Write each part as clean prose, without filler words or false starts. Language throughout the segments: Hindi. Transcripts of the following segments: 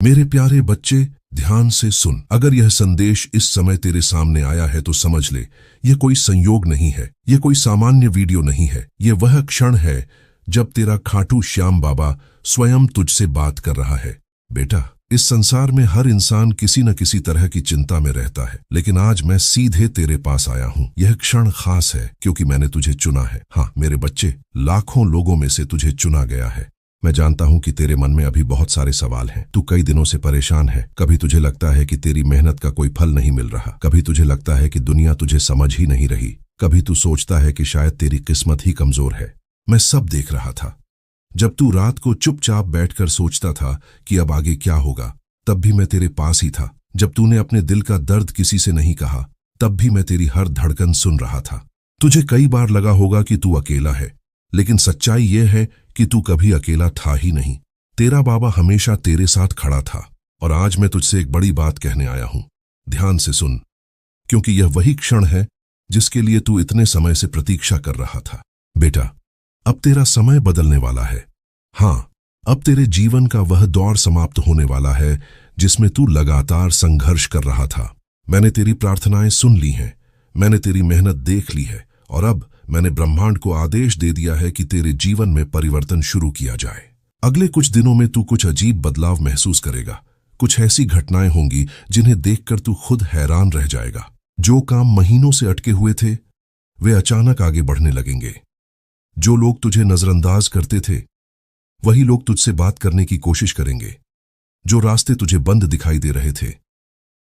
मेरे प्यारे बच्चे, ध्यान से सुन। अगर यह संदेश इस समय तेरे सामने आया है तो समझ ले, यह कोई संयोग नहीं है, यह कोई सामान्य वीडियो नहीं है। यह वह क्षण है जब तेरा खाटू श्याम बाबा स्वयं तुझसे बात कर रहा है। बेटा, इस संसार में हर इंसान किसी न किसी तरह की चिंता में रहता है, लेकिन आज मैं सीधे तेरे पास आया हूं। यह क्षण खास है क्योंकि मैंने तुझे चुना है। हाँ मेरे बच्चे, लाखों लोगों में से तुझे चुना गया है। मैं जानता हूं कि तेरे मन में अभी बहुत सारे सवाल हैं। तू कई दिनों से परेशान है। कभी तुझे लगता है कि तेरी मेहनत का कोई फल नहीं मिल रहा, कभी तुझे लगता है कि दुनिया तुझे समझ ही नहीं रही, कभी तू सोचता है कि शायद तेरी किस्मत ही कमजोर है। मैं सब देख रहा था। जब तू रात को चुपचाप बैठकर सोचता था कि अब आगे क्या होगा, तब भी मैं तेरे पास ही था। जब तूने अपने दिल का दर्द किसी से नहीं कहा, तब भी मैं तेरी हर धड़कन सुन रहा था। तुझे कई बार लगा होगा कि तू अकेला है, लेकिन सच्चाई यह है कि तू कभी अकेला था ही नहीं। तेरा बाबा हमेशा तेरे साथ खड़ा था। और आज मैं तुझसे एक बड़ी बात कहने आया हूं। ध्यान से सुन, क्योंकि यह वही क्षण है जिसके लिए तू इतने समय से प्रतीक्षा कर रहा था। बेटा, अब तेरा समय बदलने वाला है। हाँ, अब तेरे जीवन का वह दौर समाप्त होने वाला है जिसमें तू लगातार संघर्ष कर रहा था। मैंने तेरी प्रार्थनाएं सुन ली हैं, मैंने तेरी मेहनत देख ली है, और अब मैंने ब्रह्मांड को आदेश दे दिया है कि तेरे जीवन में परिवर्तन शुरू किया जाए। अगले कुछ दिनों में तू कुछ अजीब बदलाव महसूस करेगा। कुछ ऐसी घटनाएं होंगी जिन्हें देखकर तू खुद हैरान रह जाएगा। जो काम महीनों से अटके हुए थे, वे अचानक आगे बढ़ने लगेंगे। जो लोग तुझे नजरअंदाज करते थे, वही लोग तुझसे बात करने की कोशिश करेंगे। जो रास्ते तुझे बंद दिखाई दे रहे थे,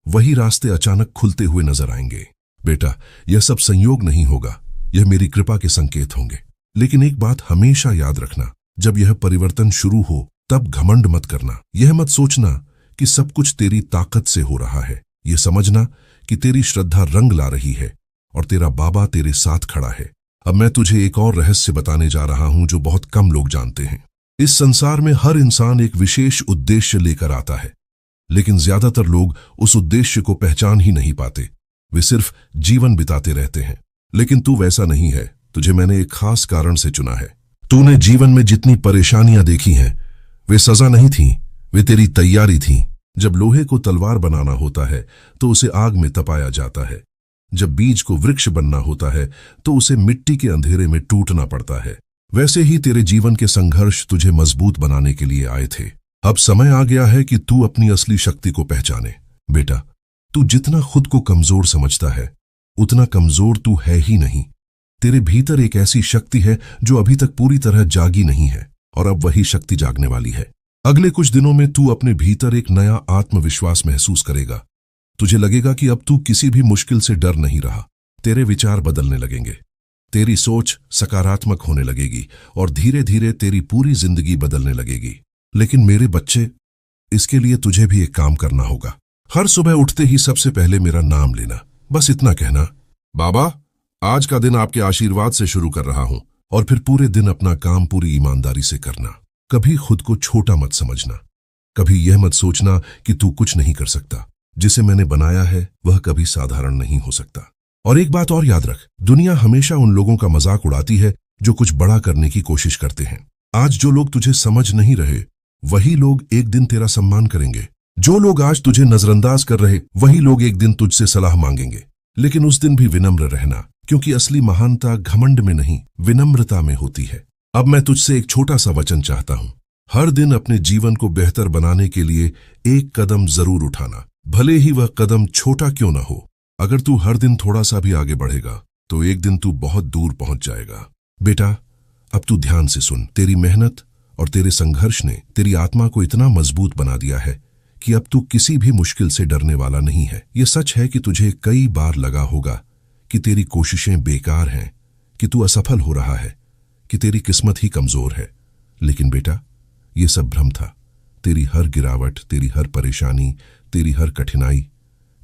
वही रास्ते अचानक खुलते हुए नजर आएंगे। बेटा, यह सब संयोग नहीं होगा, यह मेरी कृपा के संकेत होंगे। लेकिन एक बात हमेशा याद रखना, जब यह परिवर्तन शुरू हो तब घमंड मत करना। यह मत सोचना कि सब कुछ तेरी ताकत से हो रहा है। यह समझना कि तेरी श्रद्धा रंग ला रही है और तेरा बाबा तेरे साथ खड़ा है। अब मैं तुझे एक और रहस्य बताने जा रहा हूं जो बहुत कम लोग जानते हैं। इस संसार में हर इंसान एक विशेष उद्देश्य लेकर आता है, लेकिन ज्यादातर लोग उस उद्देश्य को पहचान ही नहीं पाते। वे सिर्फ जीवन बिताते रहते हैं। लेकिन तू वैसा नहीं है। तुझे मैंने एक खास कारण से चुना है। तूने जीवन में जितनी परेशानियां देखी हैं, वे सजा नहीं थीं, वे तेरी तैयारी थीं। जब लोहे को तलवार बनाना होता है तो उसे आग में तपाया जाता है। जब बीज को वृक्ष बनना होता है तो उसे मिट्टी के अंधेरे में टूटना पड़ता है। वैसे ही तेरे जीवन के संघर्ष तुझे मजबूत बनाने के लिए आए थे। अब समय आ गया है कि तू अपनी असली शक्ति को पहचाने। बेटा, तू जितना खुद को कमजोर समझता है, उतना कमजोर तू है ही नहीं। तेरे भीतर एक ऐसी शक्ति है जो अभी तक पूरी तरह जागी नहीं है, और अब वही शक्ति जागने वाली है। अगले कुछ दिनों में तू अपने भीतर एक नया आत्मविश्वास महसूस करेगा। तुझे लगेगा कि अब तू किसी भी मुश्किल से डर नहीं रहा। तेरे विचार बदलने लगेंगे, तेरी सोच सकारात्मक होने लगेगी, और धीरे धीरे तेरी पूरी जिंदगी बदलने लगेगी। लेकिन मेरे बच्चे, इसके लिए तुझे भी एक काम करना होगा। हर सुबह उठते ही सबसे पहले मेरा नाम लेना। बस इतना कहना, बाबा, आज का दिन आपके आशीर्वाद से शुरू कर रहा हूं। और फिर पूरे दिन अपना काम पूरी ईमानदारी से करना। कभी खुद को छोटा मत समझना। कभी यह मत सोचना कि तू कुछ नहीं कर सकता। जिसे मैंने बनाया है वह कभी साधारण नहीं हो सकता। और एक बात और याद रख, दुनिया हमेशा उन लोगों का मजाक उड़ाती है जो कुछ बड़ा करने की कोशिश करते हैं। आज जो लोग तुझे समझ नहीं रहे, वही लोग एक दिन तेरा सम्मान करेंगे। जो लोग आज तुझे नजरअंदाज कर रहे, वही लोग एक दिन तुझसे सलाह मांगेंगे। लेकिन उस दिन भी विनम्र रहना, क्योंकि असली महानता घमंड में नहीं, विनम्रता में होती है। अब मैं तुझसे एक छोटा सा वचन चाहता हूं। हर दिन अपने जीवन को बेहतर बनाने के लिए एक कदम जरूर उठाना, भले ही वह कदम छोटा क्यों ना हो। अगर तू हर दिन थोड़ा सा भी आगे बढ़ेगा तो एक दिन तू बहुत दूर पहुंच जाएगा। बेटा, अब तू ध्यान से सुन। तेरी मेहनत और तेरे संघर्ष ने तेरी आत्मा को इतना मजबूत बना दिया है कि अब तू किसी भी मुश्किल से डरने वाला नहीं है। यह सच है कि तुझे कई बार लगा होगा कि तेरी कोशिशें बेकार हैं, कि तू असफल हो रहा है, कि तेरी किस्मत ही कमजोर है। लेकिन बेटा, यह सब भ्रम था। तेरी हर गिरावट, तेरी हर परेशानी, तेरी हर कठिनाई,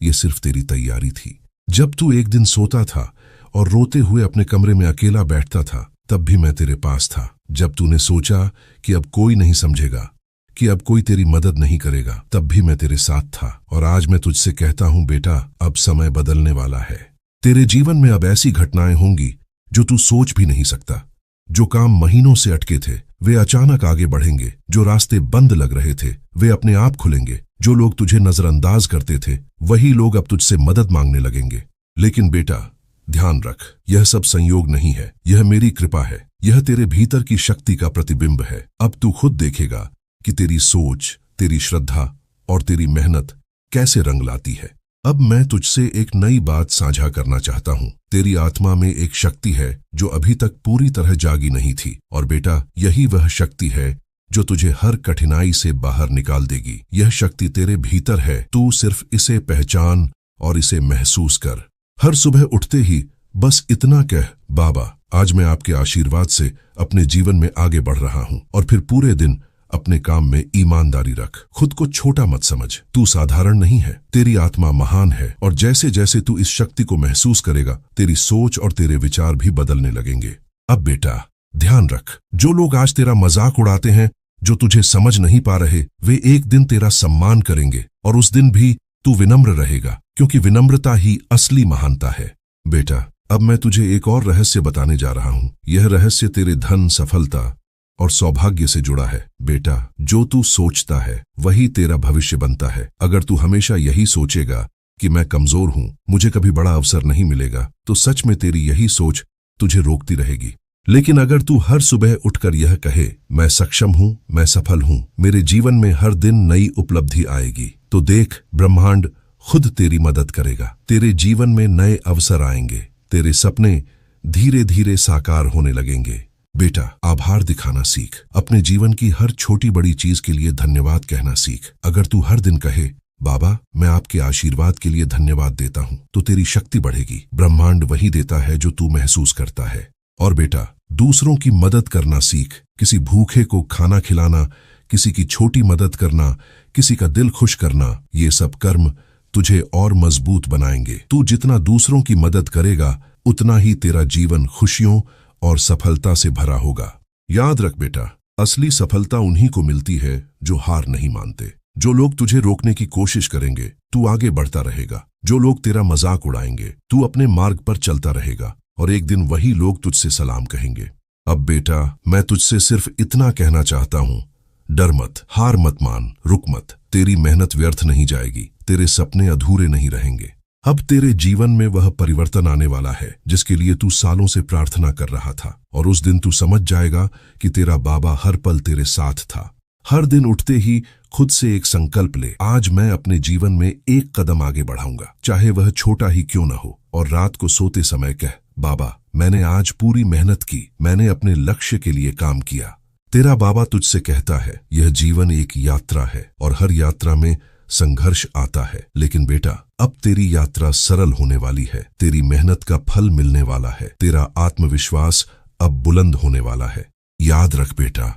ये सिर्फ तेरी तैयारी थी। जब तू एक दिन सोता था और रोते हुए अपने कमरे में अकेला बैठता था, तब भी मैं तेरे पास था। जब तूने सोचा कि अब कोई नहीं समझेगा, कि अब कोई तेरी मदद नहीं करेगा, तब भी मैं तेरे साथ था। और आज मैं तुझसे कहता हूं बेटा, अब समय बदलने वाला है। तेरे जीवन में अब ऐसी घटनाएं होंगी जो तू सोच भी नहीं सकता। जो काम महीनों से अटके थे वे अचानक आगे बढ़ेंगे, जो रास्ते बंद लग रहे थे वे अपने आप खुलेंगे, जो लोग तुझे नजरअंदाज करते थे वही लोग अब तुझसे मदद मांगने लगेंगे। लेकिन बेटा ध्यान रख, यह सब संयोग नहीं है, यह मेरी कृपा है, यह तेरे भीतर की शक्ति का प्रतिबिंब है। अब तू खुद देखेगा कि तेरी सोच, तेरी श्रद्धा और तेरी मेहनत कैसे रंग लाती है। अब मैं तुझसे एक नई बात साझा करना चाहता हूँ। तेरी आत्मा में एक शक्ति है जो अभी तक पूरी तरह जागी नहीं थी, और बेटा यही वह शक्ति है जो तुझे हर कठिनाई से बाहर निकाल देगी। यह शक्ति तेरे भीतर है, तू सिर्फ इसे पहचान और इसे महसूस कर। हर सुबह उठते ही बस इतना कह, बाबा आज मैं आपके आशीर्वाद से अपने जीवन में आगे बढ़ रहा हूँ, और फिर पूरे दिन अपने काम में ईमानदारी रख। खुद को छोटा मत समझ, तू साधारण नहीं है, तेरी आत्मा महान है, और जैसे जैसे तू इस शक्ति को महसूस करेगा तेरी सोच और तेरे विचार भी बदलने लगेंगे। अब बेटा ध्यान रख, जो लोग आज तेरा मजाक उड़ाते हैं, जो तुझे समझ नहीं पा रहे, वे एक दिन तेरा सम्मान करेंगे, और उस दिन भी तू विनम्र रहेगा, क्योंकि विनम्रता ही असली महानता है। बेटा अब मैं तुझे एक और रहस्य बताने जा रहा हूँ। यह रहस्य तेरे धन, सफलता और सौभाग्य से जुड़ा है। बेटा जो तू सोचता है वही तेरा भविष्य बनता है। अगर तू हमेशा यही सोचेगा कि मैं कमजोर हूं, मुझे कभी बड़ा अवसर नहीं मिलेगा, तो सच में तेरी यही सोच तुझे रोकती रहेगी। लेकिन अगर तू हर सुबह उठकर यह कहे, मैं सक्षम हूं, मैं सफल हूं, मेरे जीवन में हर दिन नई उपलब्धि आएगी, तो देख ब्रह्मांड खुद तेरी मदद करेगा। तेरे जीवन में नए अवसर आएंगे, तेरे सपने धीरे धीरे साकार होने लगेंगे। बेटा आभार दिखाना सीख, अपने जीवन की हर छोटी बड़ी चीज के लिए धन्यवाद कहना सीख। अगर तू हर दिन कहे, बाबा मैं आपके आशीर्वाद के लिए धन्यवाद देता हूं, तो तेरी शक्ति बढ़ेगी। ब्रह्मांड वही देता है जो तू महसूस करता है। और बेटा दूसरों की मदद करना सीख, किसी भूखे को खाना खिलाना, किसी की छोटी मदद करना, किसी का दिल खुश करना, ये सब कर्म तुझे और मजबूत बनाएंगे। तू जितना दूसरों की मदद करेगा उतना ही तेरा जीवन खुशियों और सफलता से भरा होगा। याद रख बेटा, असली सफलता उन्हीं को मिलती है जो हार नहीं मानते। जो लोग तुझे रोकने की कोशिश करेंगे तू आगे बढ़ता रहेगा, जो लोग तेरा मजाक उड़ाएंगे तू अपने मार्ग पर चलता रहेगा, और एक दिन वही लोग तुझसे सलाम कहेंगे। अब बेटा मैं तुझसे सिर्फ इतना कहना चाहता हूँ, डर मत, हार मत मान, रुक मत। तेरी मेहनत व्यर्थ नहीं जाएगी, तेरे सपने अधूरे नहीं रहेंगे। अब तेरे जीवन में वह परिवर्तन आने वाला है जिसके लिए तू सालों से प्रार्थना कर रहा था, और उस दिन तू समझ जाएगा कि तेरा बाबा हर पल तेरे साथ था। हर दिन उठते ही खुद से एक संकल्प ले, आज मैं अपने जीवन में एक कदम आगे बढ़ाऊंगा, चाहे वह छोटा ही क्यों न हो। और रात को सोते समय कह, बाबा मैंने आज पूरी मेहनत की, मैंने अपने लक्ष्य के लिए काम किया। तेरा बाबा तुझसे कहता है, यह जीवन एक यात्रा है और हर यात्रा में संघर्ष आता है, लेकिन बेटा अब तेरी यात्रा सरल होने वाली है, तेरी मेहनत का फल मिलने वाला है, तेरा आत्मविश्वास अब बुलंद होने वाला है। याद रख बेटा,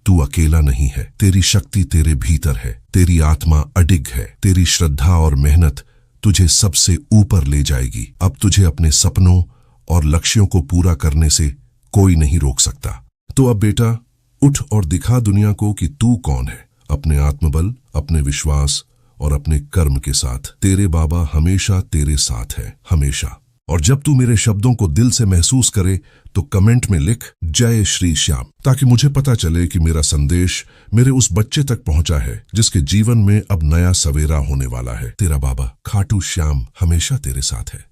तू अकेला नहीं है, तेरी शक्ति तेरे भीतर है, तेरी आत्मा अडिग है, तेरी श्रद्धा और मेहनत तुझे सबसे ऊपर ले जाएगी। अब तुझे अपने सपनों और लक्ष्यों को पूरा करने से कोई नहीं रोक सकता। तो अब बेटा उठ और दिखा दुनिया को कि तू कौन है, अपने आत्मबल, अपने विश्वास और अपने कर्म के साथ। तेरे बाबा हमेशा तेरे साथ है, हमेशा। और जब तू मेरे शब्दों को दिल से महसूस करे तो कमेंट में लिख जय श्री श्याम, ताकि मुझे पता चले कि मेरा संदेश मेरे उस बच्चे तक पहुंचा है जिसके जीवन में अब नया सवेरा होने वाला है। तेरा बाबा खाटू श्याम हमेशा तेरे साथ है।